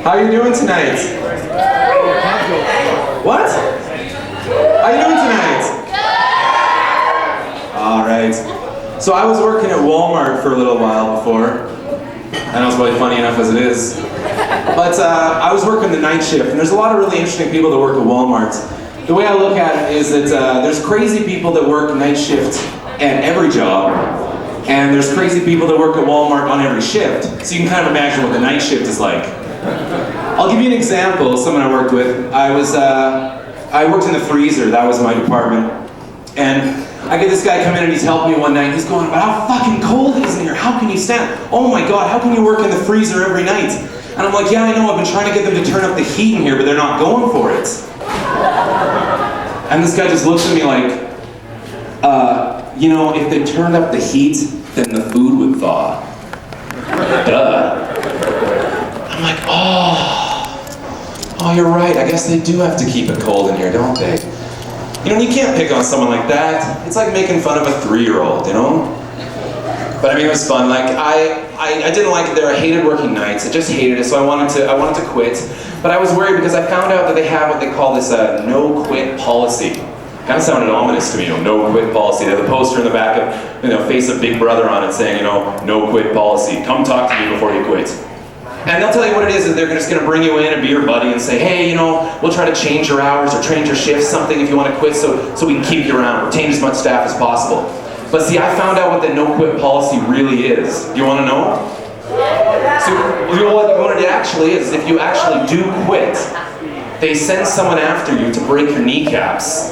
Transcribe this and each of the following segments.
How are you doing tonight? What? How are you doing tonight? All right. So I was working at Walmart for a little while before. I know it's really funny enough as it is. But I was working the night shift, and there's a lot of really interesting people that work at Walmart. The way I look at it is that there's crazy people that work night shift at every job, and there's crazy people that work at Walmart on every shift. So you can kind of imagine what the night shift is like. I'll give you an example of someone I worked with. I worked in the freezer, that was my department. And I get this guy come in and he's helping me one night. He's going, but how fucking cold it is in here. How can you stand? Oh my God, how can you work in the freezer every night? And I'm like, yeah, I know, I've been trying to get them to turn up the heat in here, but they're not going for it. And this guy just looks at me like, you know, if they turned up the heat, then the food would thaw. Duh. I'm like, oh, you're right. I guess they do have to keep it cold in here, don't they? You know, you can't pick on someone like that. It's like making fun of a 3-year-old, you know? But I mean, it was fun. Like, I didn't like it there. I hated working nights. I just hated it, so I wanted to quit. But I was worried because I found out that they have what they call this no-quit policy. Kind of sounded ominous to me, you know, no-quit policy. They have a poster in the back of, you know, face of Big Brother on it saying, you know, no-quit policy. Come talk to me before you quit. And they'll tell you what it is they're just going to bring you in and be your buddy and say, hey, you know, we'll try to change your hours or change your shifts, something if you want to quit so we can keep you around, retain as much staff as possible. But see, I found out what the no-quit policy really is. Do you want to know? So what it actually is if you actually do quit, they send someone after you to break your kneecaps.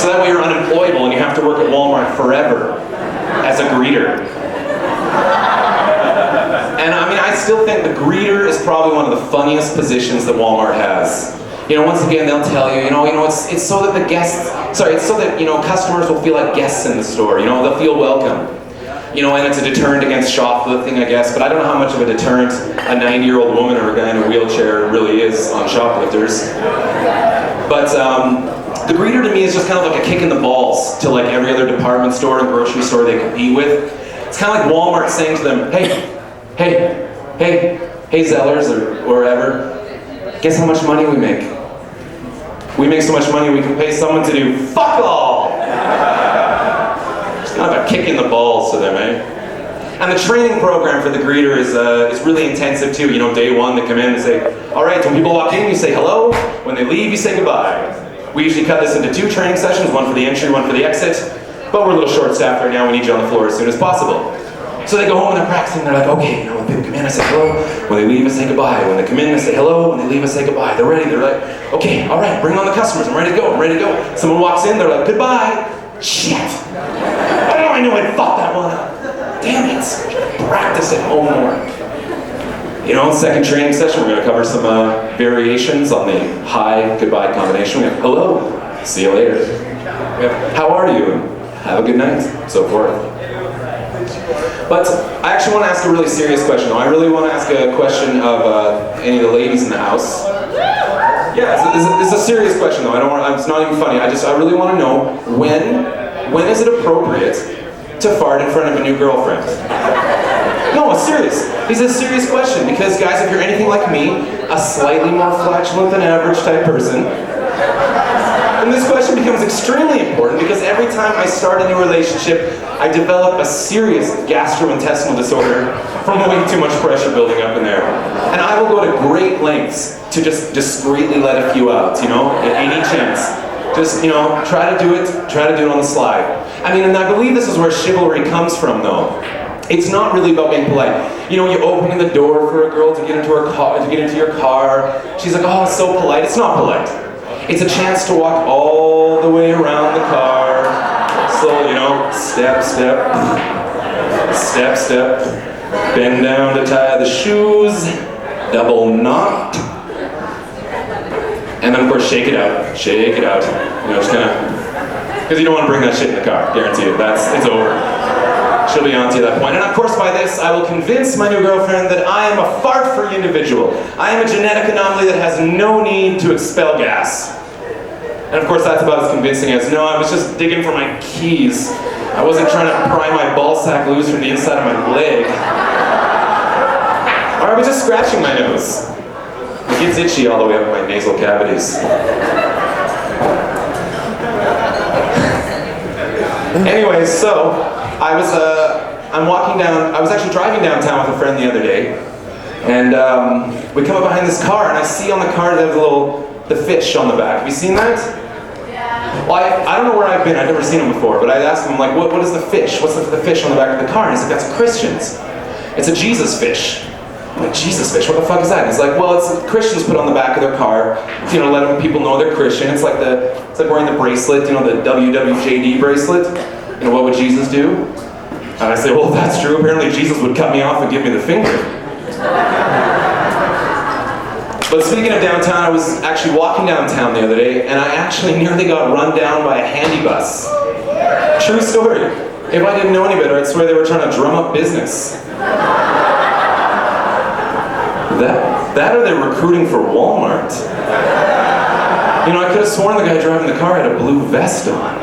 So that way you're unemployable and you have to work at Walmart forever as a greeter. And I mean, I still think the greeter is probably one of the funniest positions that Walmart has. You know, once again, they'll tell you, you know, it's so that it's so that, you know, customers will feel like guests in the store. You know, they'll feel welcome. You know, and it's a deterrent against shoplifting, I guess, but I don't know how much of a deterrent a 90-year-old woman or a guy in a wheelchair really is on shoplifters. But the greeter to me is just kind of like a kick in the balls to like every other department store and grocery store they compete with. It's kind of like Walmart saying to them, hey, Zellers or wherever, guess how much money we make? We make so much money we can pay someone to do fuck all! It's kind of a kick in the balls to them, eh? And the training program for the greeter is really intensive too. You know, day one they come in and say, all right, when people walk in you say hello, when they leave you say goodbye. We usually cut this into 2 training sessions, one for the entry, one for the exit, but we're a little short-staffed right now, we need you on the floor as soon as possible. So they go home and they're practicing, they're like, okay, you know, when people come in I say hello, when they leave I say goodbye, when they come in I say hello, when they leave I say goodbye. They're ready, they're like, okay, all right, bring on the customers, I'm ready to go. Someone walks in, they're like, goodbye. Shit. Oh, I knew I'd fucked that one up. Damn it. Practice at home more. You know, second training session, we're going to cover some variations on the hi, goodbye combination. We have hello, see you later. We have how are you, have a good night, so forth. But I actually want to ask a really serious question. I really want to ask a question of any of the ladies in the house. Yeah, it's a serious question though. It's not even funny. I really want to know when is it appropriate to fart in front of a new girlfriend? No, it's serious. It's a serious question because guys, if you're anything like me, a slightly more flatulent than average type person, then this question becomes extremely important because every time I start a new relationship, I develop a serious gastrointestinal disorder from way too much pressure building up in there. And I will go to great lengths to just discreetly let a few out, you know, at any chance. Just, you know, try to do it on the slide. I mean, and I believe this is where chivalry comes from though. It's not really about being polite. You know, you're opening the door for a girl to get into her car, to get into your car. She's like, oh, it's so polite. It's not polite. It's a chance to walk all the way around the car. Slowly, you know, step, step, step, step. Bend down to tie the shoes. Double knot. And then of course, shake it out. Shake it out. You know, just kind of, because you don't want to bring that shit in the car. Guarantee you. It's over. She'll be on to you at that point. And of course by this, I will convince my new girlfriend that I am a fart-free individual. I am a genetic anomaly that has no need to expel gas. And of course that's about as convincing as, no, I was just digging for my keys. I wasn't trying to pry my ball sack loose from the inside of my leg. Or I was just scratching my nose. It gets itchy all the way up my nasal cavities. Anyways, so I'm walking down. I was actually driving downtown with a friend the other day, and we come up behind this car, and I see on the car they have the fish on the back. Have you seen that? Yeah. Well, I don't know where I've been. I've never seen them before, but I asked him, like, what is the fish? What's the fish on the back of the car? And he's like, that's Christians. It's a Jesus fish. I'm like, Jesus fish? What the fuck is that? And he's like, well, it's Christians put on the back of their car, to, let people know they're Christian. It's like wearing the bracelet, the WWJD bracelet. What would Jesus do? And I say, well, if that's true, apparently Jesus would cut me off and give me the finger. But speaking of downtown, I was actually walking downtown the other day, and I actually nearly got run down by a handy bus. True story. If I didn't know any better, I'd swear they were trying to drum up business. That or they're recruiting for Walmart. I could have sworn the guy driving the car had a blue vest on.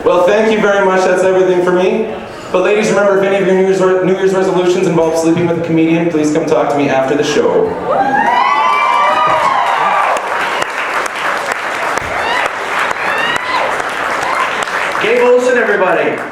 Well, thank you very much. That's everything for me. But ladies, remember, if any of your New Year's resolutions involve sleeping with a comedian, please come talk to me after the show. Gabe Olsen, everybody.